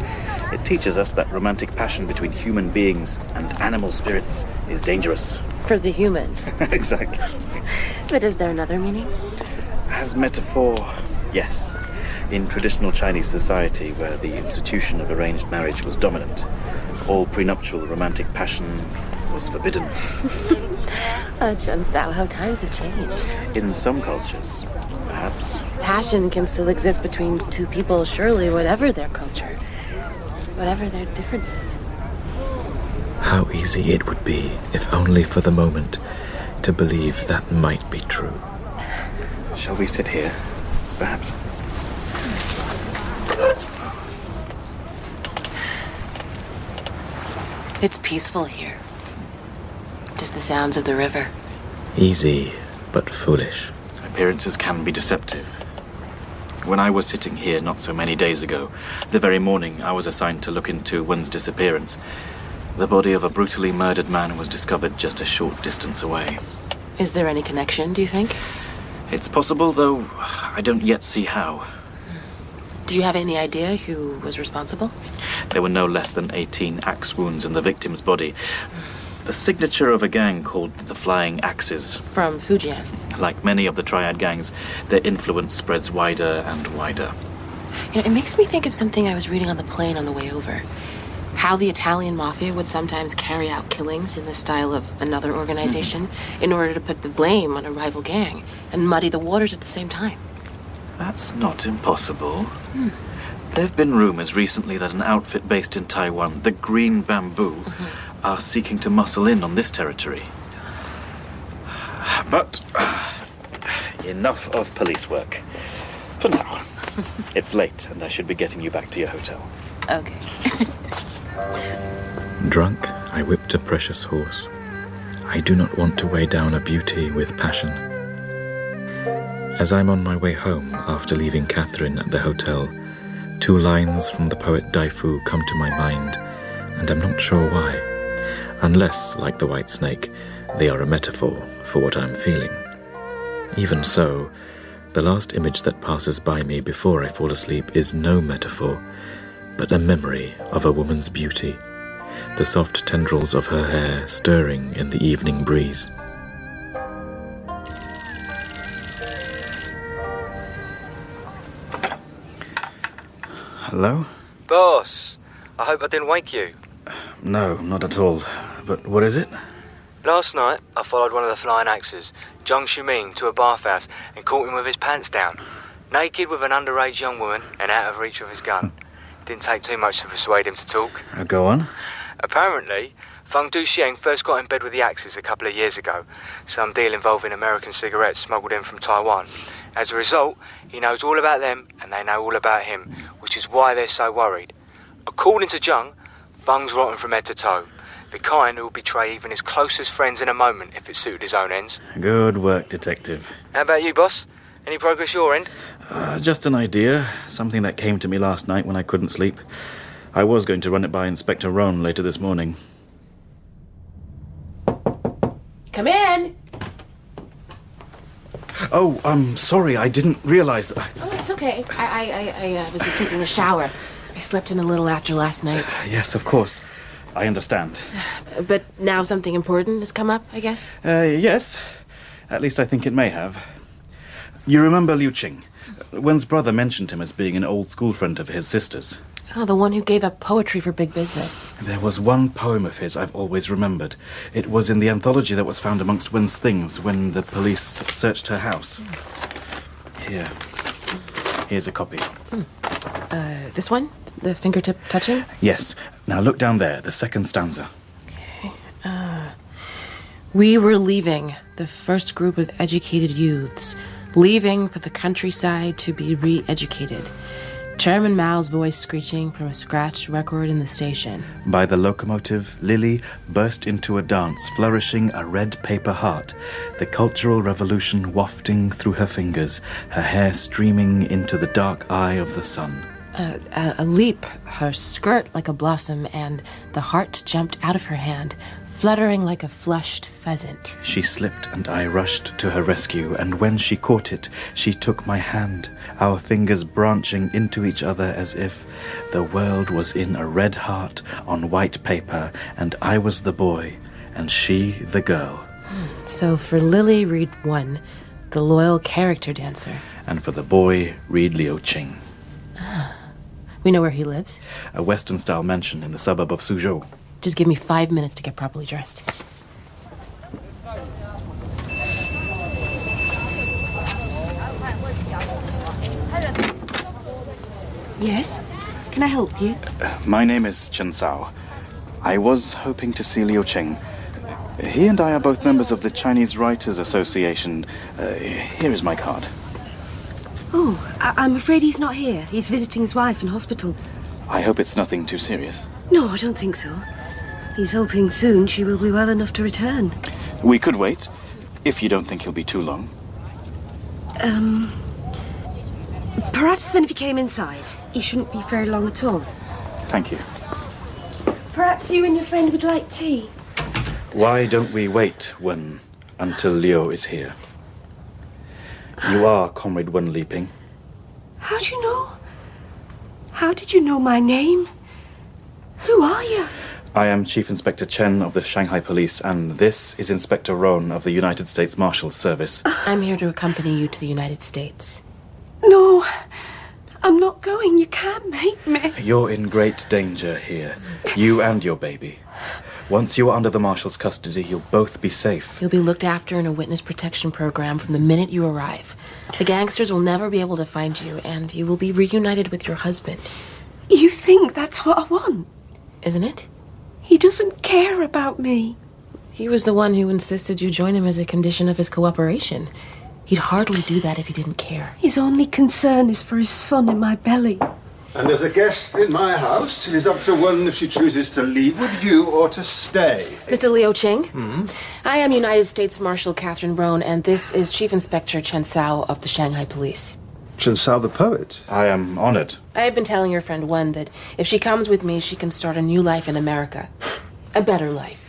it teaches us that romantic passion between human beings and animal spirits is dangerous. For the humans. Exactly. But is there another meaning? As metaphor, yes. In traditional Chinese society, where the institution of arranged marriage was dominant, all prenuptial romantic passion was forbidden. Chen, how times have changed. In some cultures, perhaps. Passion can still exist between two people, surely, whatever their culture, whatever their differences. How easy it would be, if only for the moment, to believe that might be true. Shall we sit here, perhaps? It's peaceful here. Just the sounds of the river. Easy, but foolish. Appearances can be deceptive. When I was sitting here not so many days ago, the very morning I was assigned to look into Wen's disappearance, the body of a brutally murdered man was discovered just a short distance away. Is there any connection, do you think? It's possible, though I don't yet see how. Do you have any idea who was responsible? There were no less than 18 axe wounds in the victim's body. The signature of a gang called the Flying Axes. From Fujian. Like many of the triad gangs, their influence spreads wider and wider. It makes me think of something I was reading on the plane on the way over. How the Italian mafia would sometimes carry out killings in the style of another organization in order to put the blame on a rival gang and muddy the waters at the same time. That's not impossible. There have been rumors recently that an outfit based in Taiwan, the Green Bamboo, are seeking to muscle in on this territory. But enough of police work. For now. It's late, and I should be getting you back to your hotel. Okay. Drunk, I whipped a precious horse. I do not want to weigh down a beauty with passion. As I'm on my way home after leaving Catherine at the hotel, 2 lines from the poet Daifu come to my mind, and I'm not sure why. Unless, like the white snake, they are a metaphor for what I'm feeling. Even so, the last image that passes by me before I fall asleep is no metaphor, but a memory of a woman's beauty, the soft tendrils of her hair stirring in the evening breeze. Hello? Boss, I hope I didn't wake you. No, not at all. But what is it? Last night, I followed one of the Flying Axes, Zhang Shuming, to a bathhouse and caught him with his pants down, naked with an underage young woman and out of reach of his gun. Didn't take too much to persuade him to talk. Go on. Apparently, Feng Duxiang first got in bed with the Axes a couple of years ago, some deal involving American cigarettes smuggled in from Taiwan. As a result, he knows all about them and they know all about him, which is why they're so worried. According to Zhang, Feng's rotten from head to toe, the kind who will betray even his closest friends in a moment if it suited his own ends. Good work, detective. How about you, boss? Any progress your end? Just an idea, something that came to me last night when I couldn't sleep. I was going to run it by Inspector Rohn later this morning. Come in! Oh, I'm sorry, I didn't realize that. Oh, it's okay. I was just taking a shower. I slept in a little after last night. Yes, of course. I understand. But now something important has come up, I guess? Yes. At least I think it may have. You remember Liu Qing? Wen's brother mentioned him as being an old school friend of his sister's. Oh, the one who gave up poetry for big business. There was one poem of his I've always remembered. It was in the anthology that was found amongst Wen's things when the police searched her house. Here's a copy. This one? The fingertip touching? Yes. Now look down there, the second stanza. Okay. We were leaving, the first group of educated youths, leaving for the countryside to be re-educated. Chairman Mao's voice screeching from a scratched record in the station. By the locomotive, Lily burst into a dance, flourishing a red paper heart, the Cultural Revolution wafting through her fingers, her hair streaming into the dark eye of the sun. A leap, her skirt like a blossom, and the heart jumped out of her hand, fluttering like a flushed pheasant. She slipped and I rushed to her rescue, and when she caught it, she took my hand, our fingers branching into each other as if the world was in a red heart on white paper, and I was the boy, and she the girl. So for Lily, read 1, the loyal character dancer. And for the boy, read Liu Qing. We know where he lives. A Western-style mansion in the suburb of Suzhou. Just give me 5 minutes to get properly dressed. Yes? Can I help you? My name is Chen Sao. I was hoping to see Liu Qing. He and I are both members of the Chinese Writers Association. Here is my card. Oh, I'm afraid he's not here. He's visiting his wife in hospital. I hope it's nothing too serious. No, I don't think so. He's hoping soon she will be well enough to return. We could wait, if you don't think he'll be too long. Perhaps then if he came inside. He shouldn't be very long at all. Thank you. Perhaps you and your friend would like tea? Why don't we wait, Wen, until Liu is here? You are Comrade Wen Liping. How do you know? How did you know my name? Who are you? I am Chief Inspector Chen of the Shanghai Police, and this is Inspector Roan of the United States Marshal's Service. I'm here to accompany you to the United States. No, I'm not going. You can't make me. You're in great danger here, you and your baby. Once you are under the Marshal's custody, you'll both be safe. You'll be looked after in a witness protection program from the minute you arrive. The gangsters will never be able to find you, and you will be reunited with your husband. You think that's what I want? Isn't it? He doesn't care about me. He was the one who insisted you join him as a condition of his cooperation. He'd hardly do that if he didn't care. His only concern is for his son in my belly. And as a guest in my house, it is up to one if she chooses to leave with you or to stay. Mr. Liu Qing, I am United States Marshal Catherine Roan, and this is Chief Inspector Chen Sao of the Shanghai Police. Chen Sao the poet? I am honored. I have been telling your friend Wen that if she comes with me, she can start a new life in America. A better life.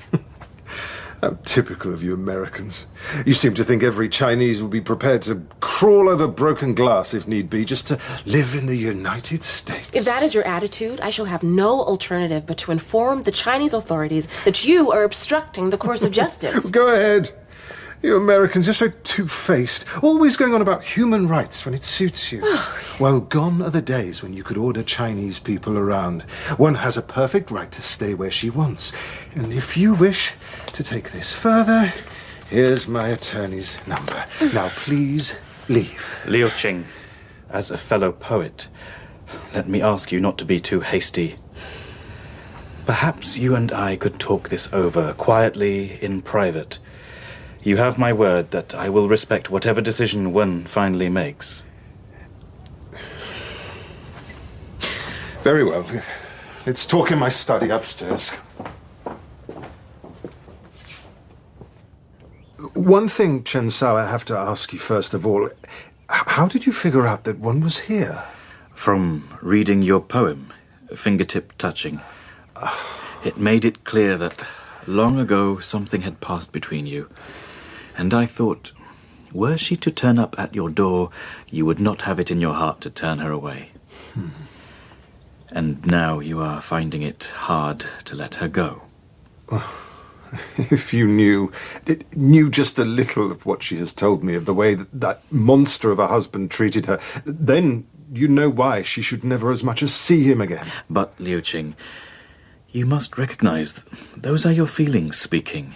How typical of you Americans. You seem to think every Chinese will be prepared to crawl over broken glass if need be, just to live in the United States. If that is your attitude, I shall have no alternative but to inform the Chinese authorities that you are obstructing the course of justice. Go ahead. You Americans are so two-faced, always going on about human rights when it suits you. Well, gone are the days when you could order Chinese people around. One has a perfect right to stay where she wants. And if you wish to take this further, here's my attorney's number. Now, please leave. Liu Qing, as a fellow poet, let me ask you not to be too hasty. Perhaps you and I could talk this over quietly in private. You have my word that I will respect whatever decision one finally makes. Very well. Let's talk in my study upstairs. One thing, Chen Sao, I have to ask you first of all. How did you figure out that one was here? From reading your poem, Fingertip Touching. It made it clear that long ago something had passed between you. And I thought, were she to turn up at your door, you would not have it in your heart to turn her away. And now you are finding it hard to let her go. If you knew just a little of what she has told me, of the way that monster of a husband treated her, then you know why she should never as much as see him again. But, Liu Qing, you must recognize those are your feelings speaking.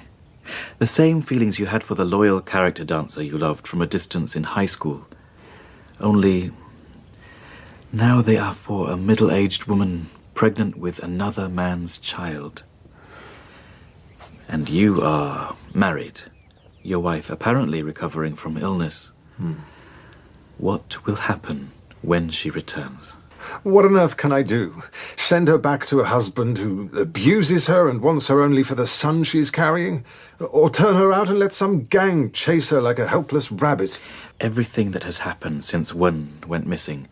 The same feelings you had for the loyal character dancer you loved from a distance in high school. Only now they are for a middle-aged woman pregnant with another man's child. And you are married, your wife apparently recovering from illness. What will happen when she returns? What on earth can I do? Send her back to a husband who abuses her and wants her only for the son she's carrying? Or turn her out and let some gang chase her like a helpless rabbit? Everything that has happened since Wen went missing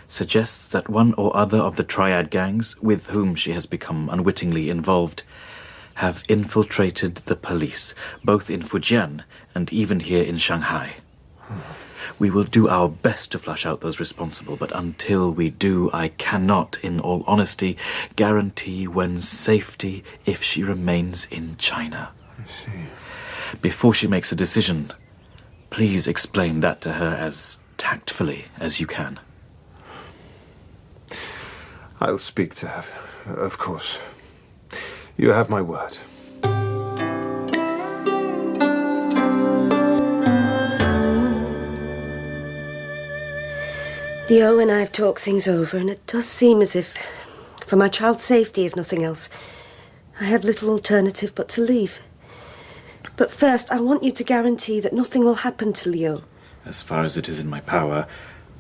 suggests that one or other of the triad gangs with whom she has become unwittingly involved have infiltrated the police, both in Fujian and even here in Shanghai. We will do our best to flush out those responsible, but until we do, I cannot, in all honesty, guarantee Wen's safety if she remains in China. I see. Before she makes a decision, please explain that to her as tactfully as you can. I'll speak to her, of course. You have my word. Leo and I have talked things over, and it does seem as if, for my child's safety, if nothing else, I have little alternative but to leave. But first, I want you to guarantee that nothing will happen to Leo. As far as it is in my power,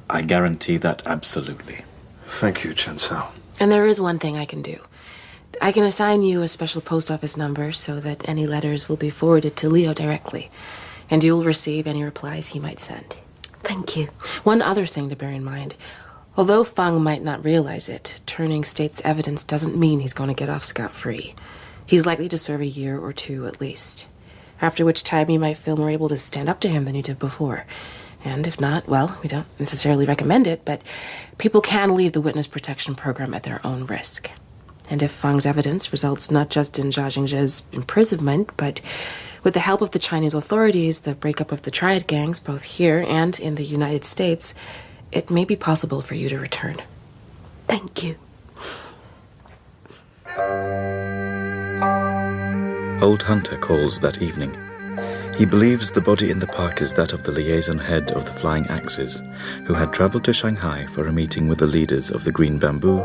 I guarantee that absolutely. Thank you, Chen Sao. And there is one thing I can do. I can assign you a special post office number so that any letters will be forwarded to Leo directly, and you'll receive any replies he might send. Thank you. One other thing to bear in mind. Although Feng might not realize it, turning state's evidence doesn't mean he's going to get off scot-free. He's likely to serve a year or two at least, after which time you might feel more able to stand up to him than you did before. And if not, well, we don't necessarily recommend it, but people can leave the witness protection program at their own risk. And if Feng's evidence results not just in Jia Jingzhe's imprisonment, but with the help of the Chinese authorities, the breakup of the triad gangs, both here and in the United States, it may be possible for you to return. Thank you. Old Hunter calls that evening. He believes the body in the park is that of the liaison head of the Flying Axes, who had travelled to Shanghai for a meeting with the leaders of the Green Bamboo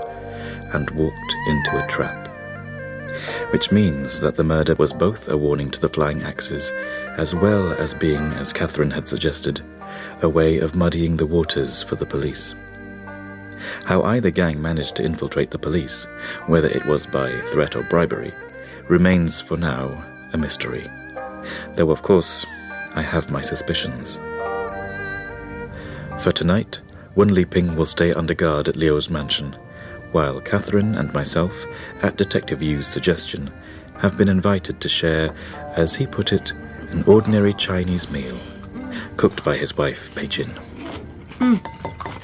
and walked into a trap. Which means that the murder was both a warning to the Flying Axes, as well as being, as Catherine had suggested, a way of muddying the waters for the police. How either gang managed to infiltrate the police, whether it was by threat or bribery, remains for now a mystery. Though, of course, I have my suspicions. For tonight, Wen Liping will stay under guard at Liu's mansion, while Catherine and myself, at Detective Yu's suggestion, have been invited to share, as he put it, an ordinary Chinese meal, cooked by his wife, Pei Jin.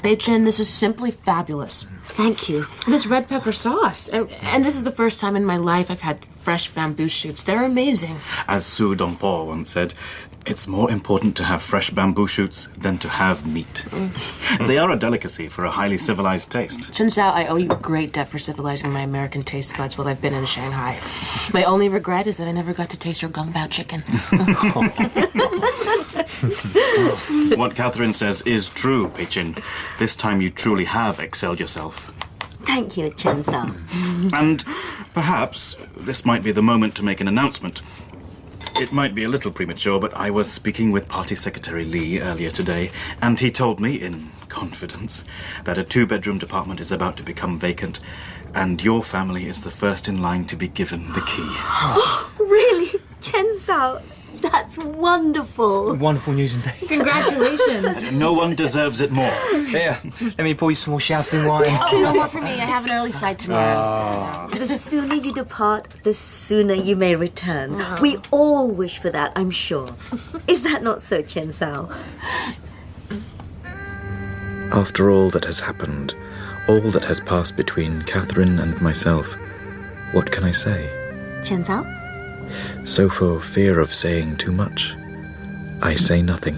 Pei Chen, this is simply fabulous. Thank you. This red pepper sauce. And this is the first time in my life I've had fresh bamboo shoots. They're amazing. As Su Dongpo once said, it's more important to have fresh bamboo shoots than to have meat. They are a delicacy for a highly civilized taste. Chen Sao, I owe you a great debt for civilizing my American taste buds while I've been in Shanghai. My only regret is that I never got to taste your gung bao chicken. What Catherine says is true, Pei Jin. This time you truly have excelled yourself. Thank you, Chen Sao. And perhaps this might be the moment to make an announcement. It might be a little premature, but I was speaking with Party Secretary Li earlier today, and he told me, in confidence, that a 2-bedroom department is about to become vacant, and your family is the first in line to be given the key. Really? Chen Sao? That's wonderful. Wonderful news indeed. Congratulations. No one deserves it more. Here, let me pour you some more Shaoxing wine. Oh, no more for me. I have an early flight tomorrow. The sooner you depart, the sooner you may return. We all wish for that, I'm sure. Is that not so, Chen Sao? After all that has happened, all that has passed between Catherine and myself, what can I say? Chen Zhao? So for fear of saying too much, I say nothing.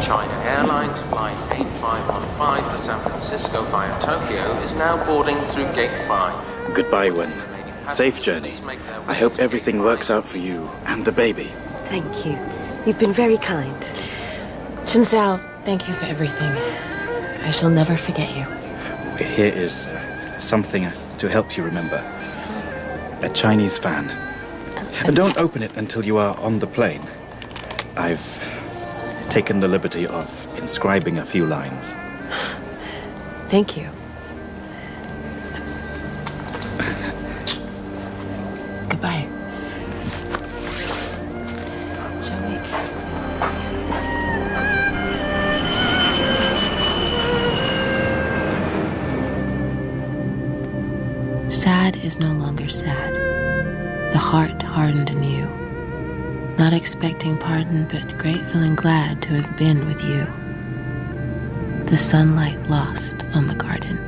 China Airlines Flight 8515 for San Francisco via Tokyo is now boarding through Gate 5. Goodbye, Wen. Safe journey. I hope everything works out for you and the baby. Thank you. You've been very kind. Chen Zhao, thank you for everything. I shall never forget you. Here is something to help you remember. A Chinese fan. And don't open it until you are on the plane. I've taken the liberty of inscribing a few lines. Thank you. Goodbye. Shall we? Sad is no longer sad. The heart hardened anew. Not expecting pardon, but grateful and glad to have been with you. The sunlight lost on the garden.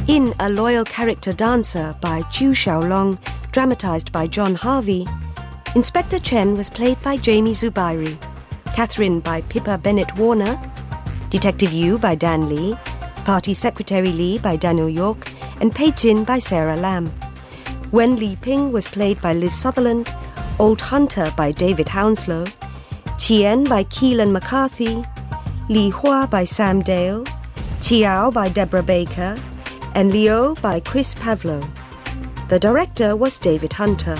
In A Loyal Character Dancer by Chu Xiaolong, dramatized by John Harvey, Inspector Chen was played by Jamie Zubairi, Catherine by Pippa Bennett-Warner, Detective Yu by Dan Lee, Party Secretary Lee by Daniel York, and Pei Tin by Sarah Lam. Wen Li Ping was played by Liz Sutherland, Old Hunter by David Hounslow, Tien by Keelan McCarthy, Li Hua by Sam Dale, Tiao by Deborah Baker, and Leo by Chris Pavlo. The director was David Hunter.